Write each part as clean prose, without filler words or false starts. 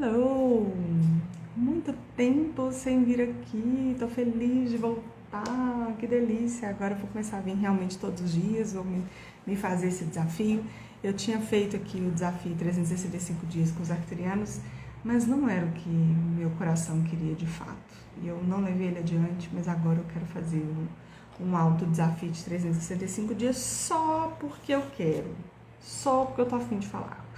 Hello! Muito tempo sem vir aqui, tô feliz de voltar, que delícia! Agora eu vou começar a vir realmente todos os dias, vou me fazer esse desafio. Eu tinha feito aqui o desafio 365 dias com os arcturianos, mas não era o que meu coração queria de fato. E eu não levei ele adiante, mas agora eu quero fazer um alto desafio de 365 dias só porque eu quero, só porque eu tô a fim de falar.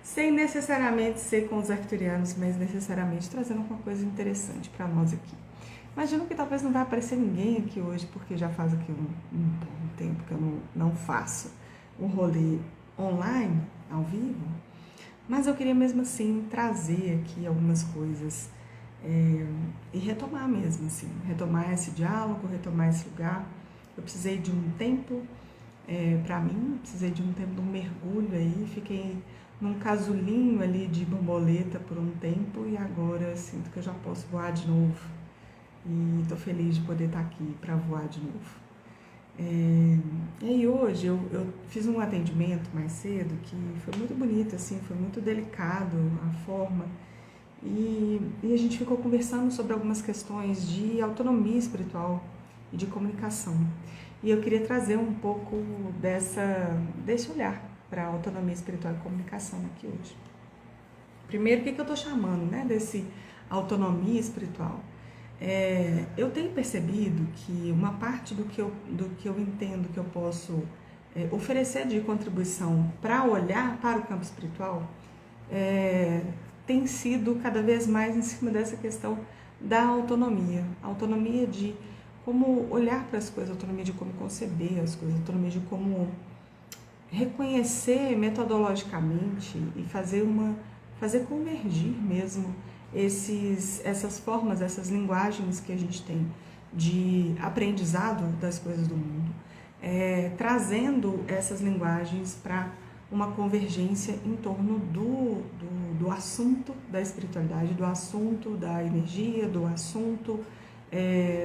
Sem necessariamente ser com os arcturianos, mas necessariamente trazendo alguma coisa interessante para nós aqui. Imagino que talvez não vai aparecer ninguém aqui hoje, porque já faz aqui um bom tempo que eu não faço um rolê online, ao vivo, mas eu queria mesmo assim trazer aqui algumas coisas e retomar mesmo assim, retomar esse diálogo, retomar esse lugar. Eu precisei de um tempo para mim, precisei de um tempo de um mergulho aí, fiquei num casulinho ali de borboleta por um tempo e agora sinto que eu já posso voar de novo e tô feliz de poder estar aqui para voar de novo. E hoje eu fiz um atendimento mais cedo que foi muito bonito, assim, foi muito delicado a forma e a gente ficou conversando sobre algumas questões de autonomia espiritual e de comunicação. E eu queria trazer um pouco desse olhar para a autonomia espiritual e comunicação aqui hoje. Primeiro, o que eu estou chamando, né, desse autonomia espiritual? Eu tenho percebido que uma parte do que eu entendo que eu posso oferecer de contribuição para olhar para o campo espiritual tem sido cada vez mais em cima dessa questão da autonomia. Autonomia de como olhar para as coisas, autonomia de como conceber as coisas, autonomia de como reconhecer metodologicamente e fazer convergir mesmo essas formas, essas linguagens que a gente tem de aprendizado das coisas do mundo, trazendo essas linguagens para uma convergência em torno do assunto da espiritualidade, do assunto da energia, do assunto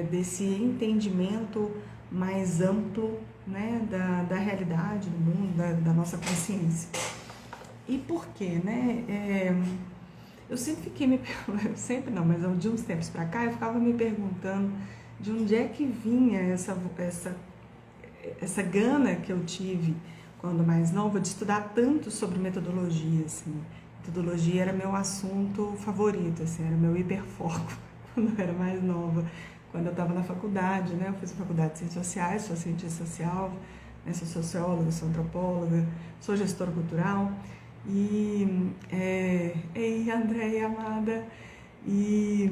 desse entendimento mais amplo, né, da realidade do mundo, da nossa consciência. E por quê, né? Eu sempre fiquei sempre não, mas de uns tempos para cá eu ficava me perguntando de onde é que vinha essa gana que eu tive quando mais nova de estudar tanto sobre metodologia, assim. Metodologia era meu assunto favorito, assim, era meu hiperfoco quando eu era mais nova. Quando eu estava na faculdade, né? Eu fiz a faculdade de Ciências Sociais, sou cientista social, né? Sou socióloga, sou antropóloga, sou gestora cultural. Ei, Andréia, amada, e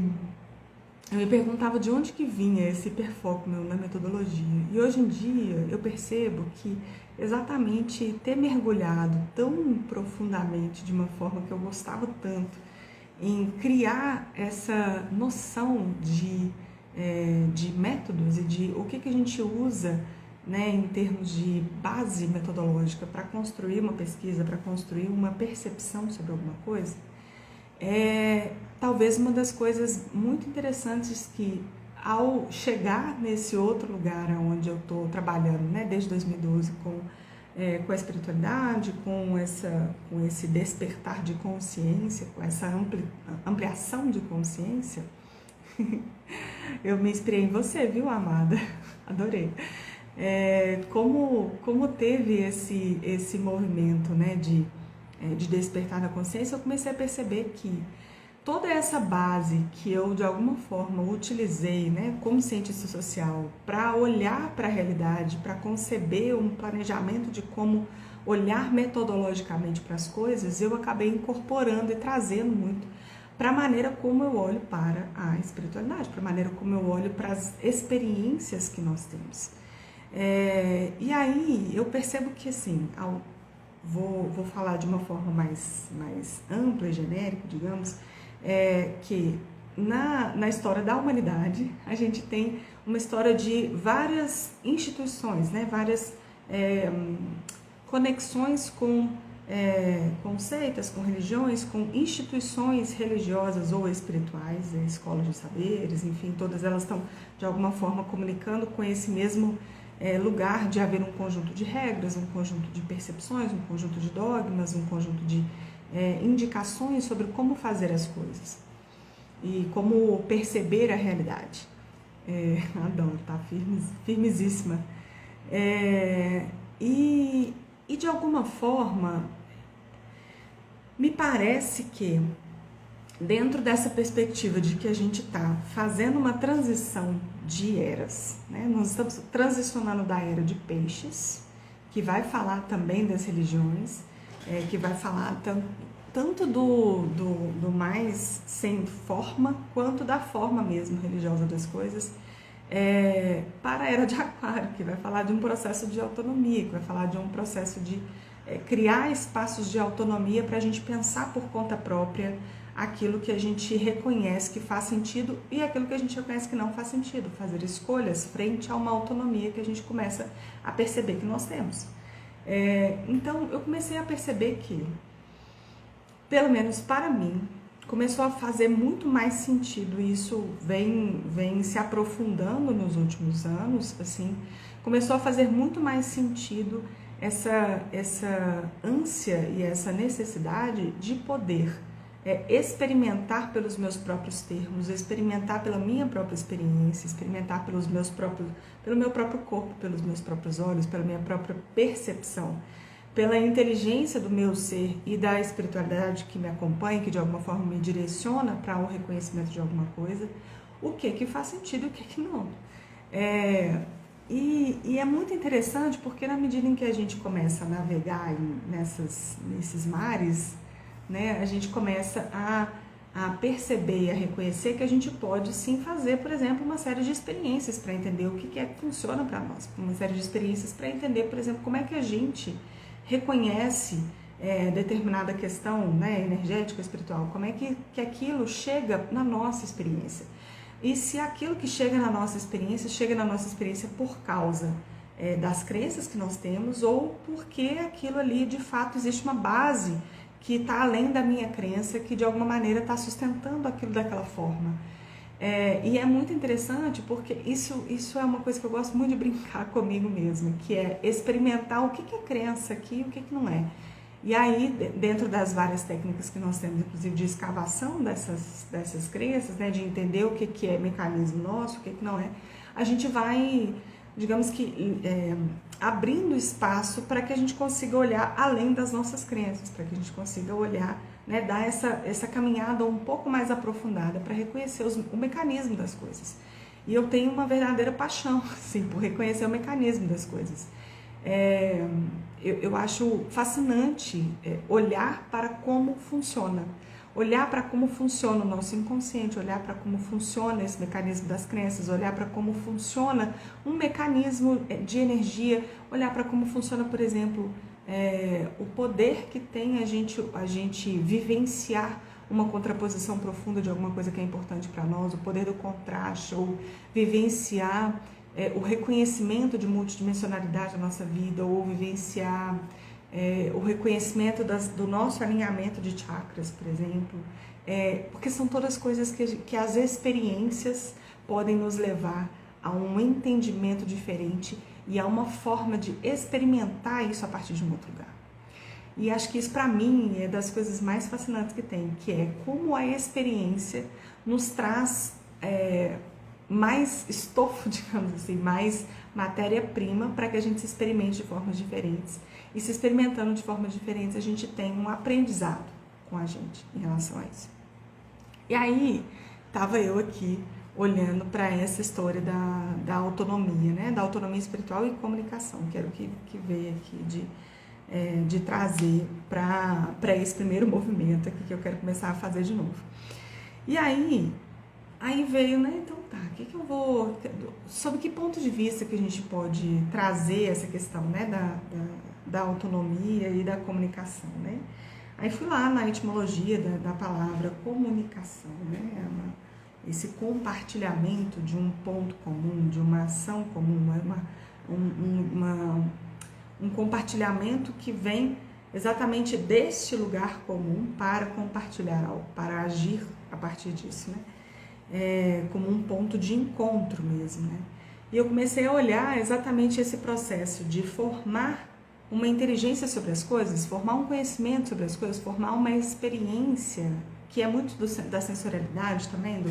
eu me perguntava de onde que vinha esse hiperfoco meu na metodologia. E hoje em dia eu percebo que exatamente ter mergulhado tão profundamente de uma forma que eu gostava tanto em criar essa noção de métodos e de o que a gente usa, né, em termos de base metodológica para construir uma pesquisa, para construir uma percepção sobre alguma coisa, talvez uma das coisas muito interessantes que, ao chegar nesse outro lugar onde eu estou trabalhando, né, desde 2012 com a espiritualidade, com esse despertar de consciência, com essa ampliação de consciência, eu me inspirei em você, viu, amada? Adorei. Como teve esse movimento, né, de despertar da consciência, eu comecei a perceber que toda essa base que eu, de alguma forma, utilizei, né, como cientista social, para olhar para a realidade, para conceber um planejamento de como olhar metodologicamente para as coisas, eu acabei incorporando e trazendo muito para a maneira como eu olho para a espiritualidade, para a maneira como eu olho para as experiências que nós temos. E aí eu percebo que, assim, vou falar de uma forma mais ampla e genérica, digamos, que na história da humanidade a gente tem uma história de várias instituições, né, várias conexões com seitas, com religiões, com instituições religiosas ou espirituais, escolas de saberes, enfim, todas elas estão de alguma forma comunicando com esse mesmo lugar de haver um conjunto de regras, um conjunto de percepções, um conjunto de dogmas, um conjunto de indicações sobre como fazer as coisas e como perceber a realidade. Adoro, tá firmezíssima. E de alguma forma, me parece que dentro dessa perspectiva de que a gente está fazendo uma transição de eras, né? Nós estamos transicionando da era de peixes, que vai falar também das religiões, que vai falar tanto do mais sem forma, quanto da forma mesmo religiosa das coisas, para a era de aquário, que vai falar de um processo de autonomia, que vai falar de um processo de criar espaços de autonomia para a gente pensar por conta própria aquilo que a gente reconhece que faz sentido e aquilo que a gente reconhece que não faz sentido, fazer escolhas frente a uma autonomia que a gente começa a perceber que nós temos. Então eu comecei a perceber que, pelo menos para mim, começou a fazer muito mais sentido, e isso vem se aprofundando nos últimos anos, assim, começou a fazer muito mais sentido essa ânsia e essa necessidade de poder experimentar pelos meus próprios termos, experimentar pela minha própria experiência, experimentar pelo meu próprio corpo, pelos meus próprios olhos, pela minha própria percepção, pela inteligência do meu ser e da espiritualidade que me acompanha, que de alguma forma me direciona para o reconhecimento de alguma coisa, o que faz sentido e o que não. E é muito interessante porque na medida em que a gente começa a navegar nesses mares, né, a gente começa a perceber e a reconhecer que a gente pode sim fazer, por exemplo, uma série de experiências para entender o que funciona para nós, uma série de experiências para entender, por exemplo, como é que a gente reconhece determinada questão, né, energética, espiritual, como é que aquilo chega na nossa experiência. E se aquilo que chega na nossa experiência por causa das crenças que nós temos, ou porque aquilo ali, de fato, existe uma base que está além da minha crença, que de alguma maneira está sustentando aquilo daquela forma. E é muito interessante porque isso é uma coisa que eu gosto muito de brincar comigo mesma, que é experimentar o que é crença aqui e o que não é. E aí, dentro das várias técnicas que nós temos, inclusive de escavação dessas crenças, né, de entender o que é mecanismo nosso, o que não é, a gente vai, digamos que, abrindo espaço para que a gente consiga olhar além das nossas crenças, para que a gente consiga olhar, né, dar essa caminhada um pouco mais aprofundada para reconhecer o mecanismo das coisas. E eu tenho uma verdadeira paixão, assim, por reconhecer o mecanismo das coisas. Eu acho fascinante olhar para como funciona, olhar para como funciona o nosso inconsciente, olhar para como funciona esse mecanismo das crenças, olhar para como funciona um mecanismo de energia, olhar para como funciona, por exemplo, o poder que tem a gente vivenciar uma contraposição profunda de alguma coisa que é importante para nós, o poder do contraste, ou vivenciar o reconhecimento de multidimensionalidade da nossa vida, ou vivenciar o reconhecimento do nosso alinhamento de chakras, por exemplo, porque são todas coisas que as experiências podem nos levar a um entendimento diferente e a uma forma de experimentar isso a partir de um outro lugar. E acho que isso, para mim, é das coisas mais fascinantes que tem, que é como a experiência nos traz mais estofo, digamos assim, mais matéria-prima para que a gente se experimente de formas diferentes. E se experimentando de formas diferentes, a gente tem um aprendizado com a gente em relação a isso. E aí, estava eu aqui olhando para essa história da autonomia, né? Da autonomia espiritual e comunicação, que era o que veio aqui de trazer para esse primeiro movimento aqui que eu quero começar a fazer de novo. E aí veio, né? Então tá, sob que ponto de vista que a gente pode trazer essa questão, né, da autonomia e da comunicação, né? Aí fui lá na etimologia da palavra comunicação, né? Esse compartilhamento de um ponto comum, de uma ação comum, um compartilhamento que vem exatamente deste lugar comum para compartilhar algo, para agir a partir disso, né? Como um ponto de encontro mesmo, né? E eu comecei a olhar exatamente esse processo de formar uma inteligência sobre as coisas, formar um conhecimento sobre as coisas, formar uma experiência, que é muito da sensorialidade também,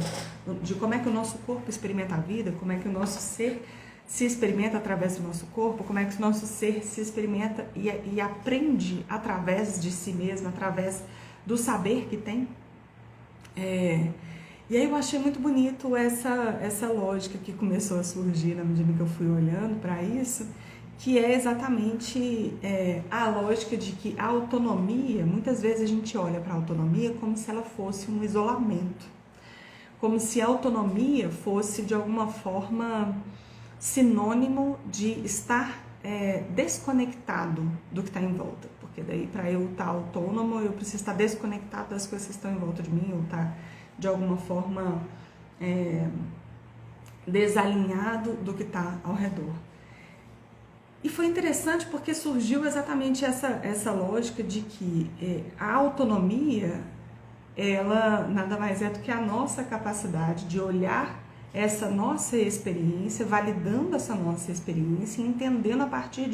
de como é que o nosso corpo experimenta a vida, como é que o nosso ser se experimenta através do nosso corpo, como é que o nosso ser se experimenta e aprende através de si mesmo, através do saber que tem. E aí eu achei muito bonito essa lógica que começou a surgir na medida que eu fui olhando para isso, que é exatamente a lógica de que a autonomia, muitas vezes a gente olha para a autonomia como se ela fosse um isolamento, como se a autonomia fosse de alguma forma sinônimo de estar desconectado do que está em volta, porque daí para eu estar autônomo eu preciso estar desconectado das coisas que estão em volta de mim, ou estar de alguma forma desalinhado do que está ao redor. E foi interessante porque surgiu exatamente essa lógica de que a autonomia, ela nada mais é do que a nossa capacidade de olhar essa nossa experiência, validando essa nossa experiência e entendendo a partir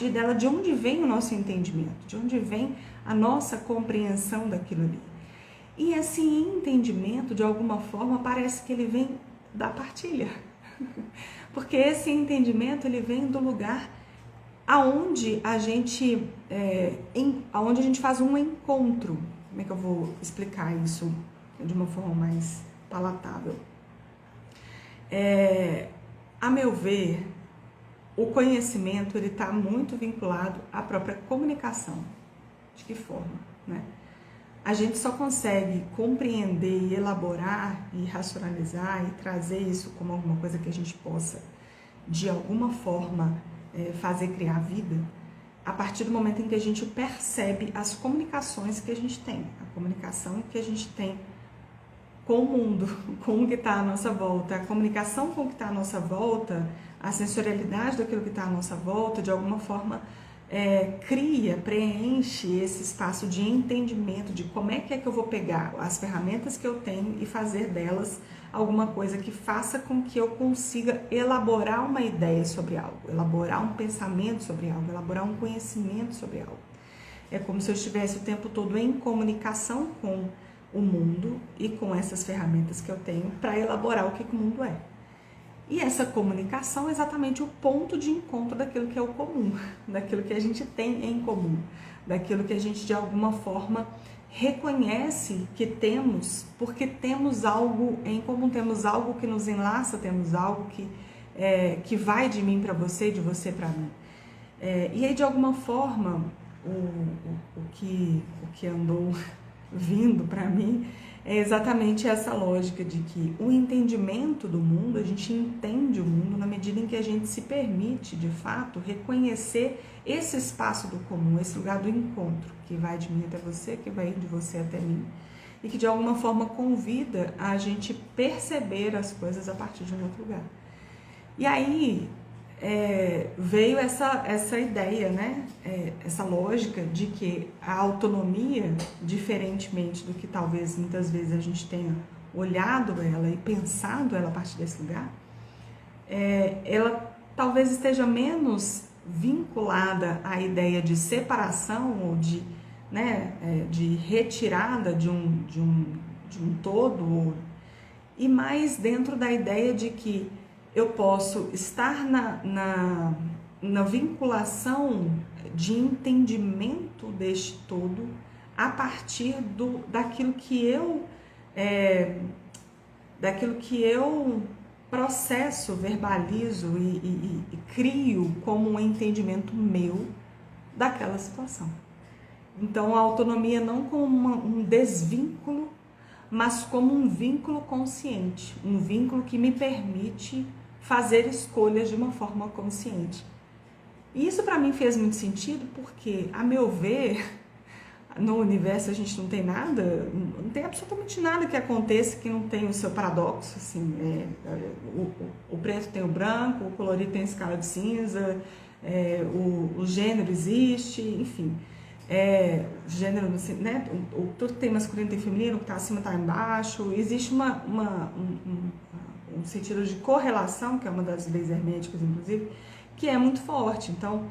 dela de onde vem o nosso entendimento, de onde vem a nossa compreensão daquilo ali. E esse entendimento, de alguma forma, parece que ele vem da partilha. Porque esse entendimento, ele vem do lugar aonde a gente faz um encontro. Como é que eu vou explicar isso de uma forma mais palatável? A meu ver, o conhecimento ele está muito vinculado à própria comunicação. De que forma, né? A gente só consegue compreender e elaborar e racionalizar e trazer isso como alguma coisa que a gente possa, de alguma forma, fazer criar vida, a partir do momento em que a gente percebe as comunicações que a gente tem, a comunicação que a gente tem com o mundo, com o que está à nossa volta, a comunicação com o que está à nossa volta, a sensorialidade daquilo que está à nossa volta, de alguma forma preenche esse espaço de entendimento de como é que eu vou pegar as ferramentas que eu tenho e fazer delas alguma coisa que faça com que eu consiga elaborar uma ideia sobre algo, elaborar um pensamento sobre algo, elaborar um conhecimento sobre algo. É como se eu estivesse o tempo todo em comunicação com o mundo e com essas ferramentas que eu tenho para elaborar o que o mundo é. E essa comunicação é exatamente o ponto de encontro daquilo que é o comum, daquilo que a gente tem em comum, daquilo que a gente de alguma forma reconhece que temos, porque temos algo em comum, temos algo que nos enlaça, temos algo que vai de mim para você, de você para mim. E aí de alguma forma o que andou vindo para mim é exatamente essa lógica de que o entendimento do mundo, a gente entende o mundo na medida em que a gente se permite, de fato, reconhecer esse espaço do comum, esse lugar do encontro, que vai de mim até você, que vai de você até mim, e que de alguma forma convida a gente perceber as coisas a partir de um outro lugar. E aí veio essa ideia, né? Essa lógica de que a autonomia, diferentemente do que talvez muitas vezes a gente tenha olhado ela e pensado ela a partir desse lugar, ela talvez esteja menos vinculada à ideia de separação ou de retirada de um todo, e mais dentro da ideia de que eu posso estar na vinculação de entendimento deste todo a partir daquilo que eu processo, verbalizo e crio como um entendimento meu daquela situação. Então, a autonomia não como um desvínculo, mas como um vínculo consciente, um vínculo que me permite fazer escolhas de uma forma consciente. E isso para mim fez muito sentido porque, a meu ver, no universo a gente não tem nada, não tem absolutamente nada que aconteça que não tenha o seu paradoxo, assim, o preto tem o branco, o colorido tem a escala de cinza, o gênero existe, enfim, gênero, né, tudo que tem masculino tem feminino, o que está acima está embaixo, existe um sentido de correlação, que é uma das leis herméticas, inclusive, que é muito forte. Então,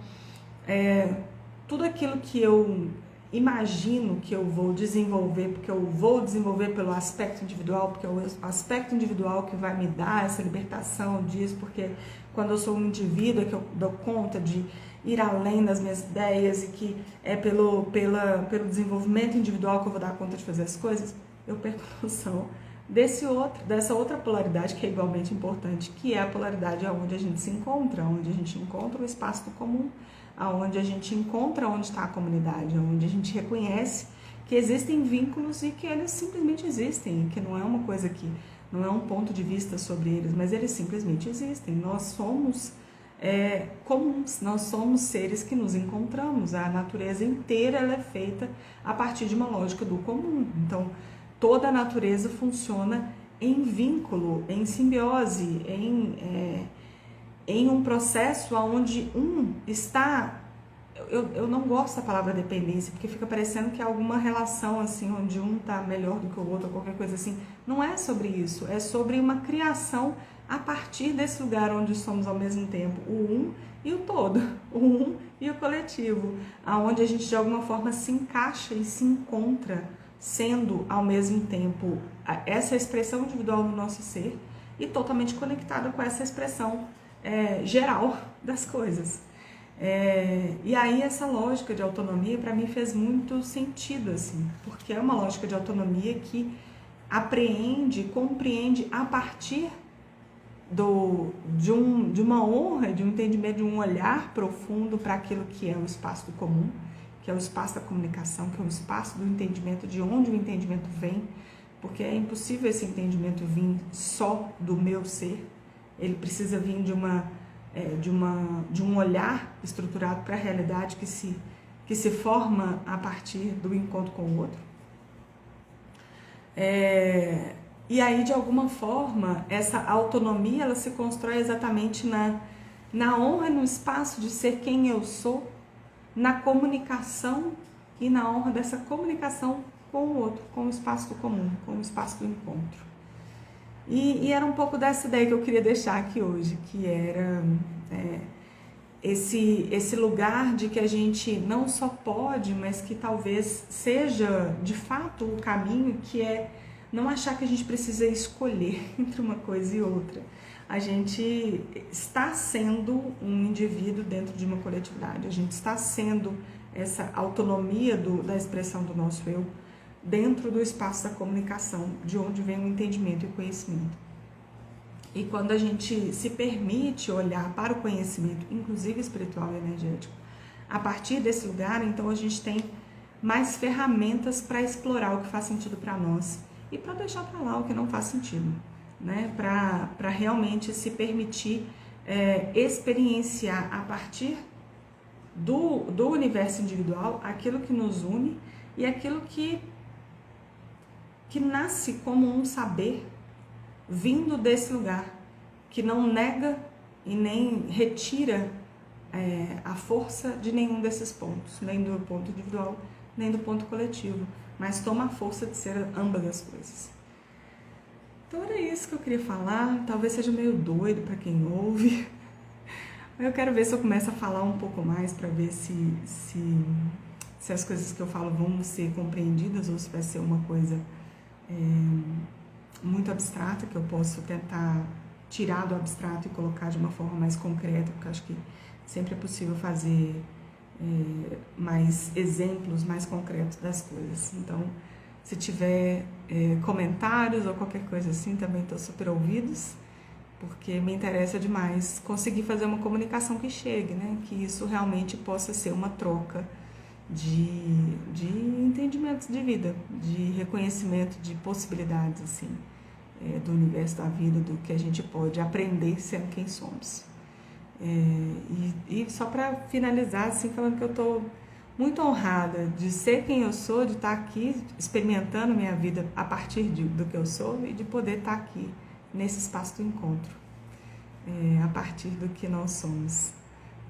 tudo aquilo que eu imagino que eu vou desenvolver, porque eu vou desenvolver pelo aspecto individual, porque é o aspecto individual que vai me dar essa libertação disso, porque quando eu sou um indivíduo é que eu dou conta de ir além das minhas ideias e que é pelo desenvolvimento individual que eu vou dar conta de fazer as coisas, eu perco a noção dessa outra polaridade que é igualmente importante, que é a polaridade onde a gente se encontra, onde a gente encontra o espaço do comum, onde a gente encontra onde está a comunidade, onde a gente reconhece que existem vínculos e que eles simplesmente existem, que não é uma coisa que não é um ponto de vista sobre eles, mas eles simplesmente existem. Nós somos comuns, nós somos seres que nos encontramos, a natureza inteira ela é feita a partir de uma lógica do comum. Então, toda a natureza funciona em vínculo, em simbiose, em um processo onde um está... Eu não gosto da palavra dependência, porque fica parecendo que é alguma relação assim, onde um está melhor do que o outro, ou qualquer coisa assim. Não é sobre isso, é sobre uma criação a partir desse lugar onde somos ao mesmo tempo o um e o todo, o um e o coletivo, aonde a gente de alguma forma se encaixa e se encontra, sendo ao mesmo tempo essa expressão individual do nosso ser e totalmente conectada com essa expressão geral das coisas. E aí essa lógica de autonomia para mim fez muito sentido, assim, porque é uma lógica de autonomia que apreende, compreende a partir de uma honra, de um entendimento, de um olhar profundo para aquilo que é o espaço do comum, que é o espaço da comunicação, que é o espaço do entendimento, de onde o entendimento vem, porque é impossível esse entendimento vir só do meu ser, ele precisa vir de um olhar estruturado para a realidade que se forma a partir do encontro com o outro. E aí, de alguma forma, essa autonomia ela se constrói exatamente na honra, no espaço de ser quem eu sou, na comunicação e na honra dessa comunicação com o outro, com o espaço do comum, com o espaço do encontro. E era um pouco dessa ideia que eu queria deixar aqui hoje, que era esse lugar de que a gente não só pode, mas que talvez seja de fato o caminho, que é não achar que a gente precisa escolher entre uma coisa e outra. A gente está sendo um indivíduo dentro de uma coletividade, a gente está sendo essa autonomia da expressão do nosso eu dentro do espaço da comunicação, de onde vem o entendimento e o conhecimento. E quando a gente se permite olhar para o conhecimento, inclusive espiritual e energético, a partir desse lugar, então a gente tem mais ferramentas para explorar o que faz sentido para nós e para deixar para lá o que não faz sentido, né? Para realmente se permitir experienciar a partir do universo individual aquilo que nos une e aquilo que nasce como um saber vindo desse lugar, que não nega e nem retira a força de nenhum desses pontos, nem do ponto individual, nem do ponto coletivo, mas toma a força de ser ambas as coisas. Então era isso que eu queria falar, talvez seja meio doido para quem ouve, mas eu quero ver se eu começo a falar um pouco mais para ver se as coisas que eu falo vão ser compreendidas ou se vai ser uma coisa muito abstrata, que eu posso tentar tirar do abstrato e colocar de uma forma mais concreta, porque acho que sempre é possível fazer mais exemplos mais concretos das coisas. Então, se tiver comentários ou qualquer coisa assim, também estou super ouvidos, porque me interessa demais conseguir fazer uma comunicação que chegue, né? Que isso realmente possa ser uma troca de entendimentos de vida, de reconhecimento de possibilidades, assim, do universo, da vida, do que a gente pode aprender sendo quem somos. E só para finalizar, assim, falando que eu estou muito honrada de ser quem eu sou, de estar aqui experimentando minha vida a partir do que eu sou e de poder estar aqui nesse espaço do encontro, a partir do que nós somos.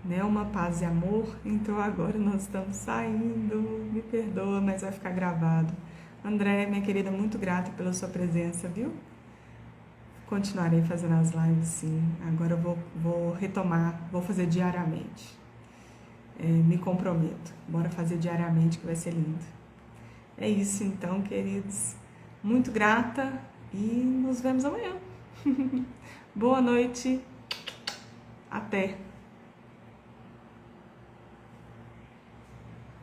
Uma paz e amor, então agora nós estamos saindo, me perdoa, mas vai ficar gravado. André, minha querida, muito grata pela sua presença, viu? Continuarei fazendo as lives, sim. Agora eu vou retomar, vou fazer diariamente. me comprometo. Bora fazer diariamente que vai ser lindo. É isso então, queridos. Muito grata e nos vemos amanhã. Boa noite. Até.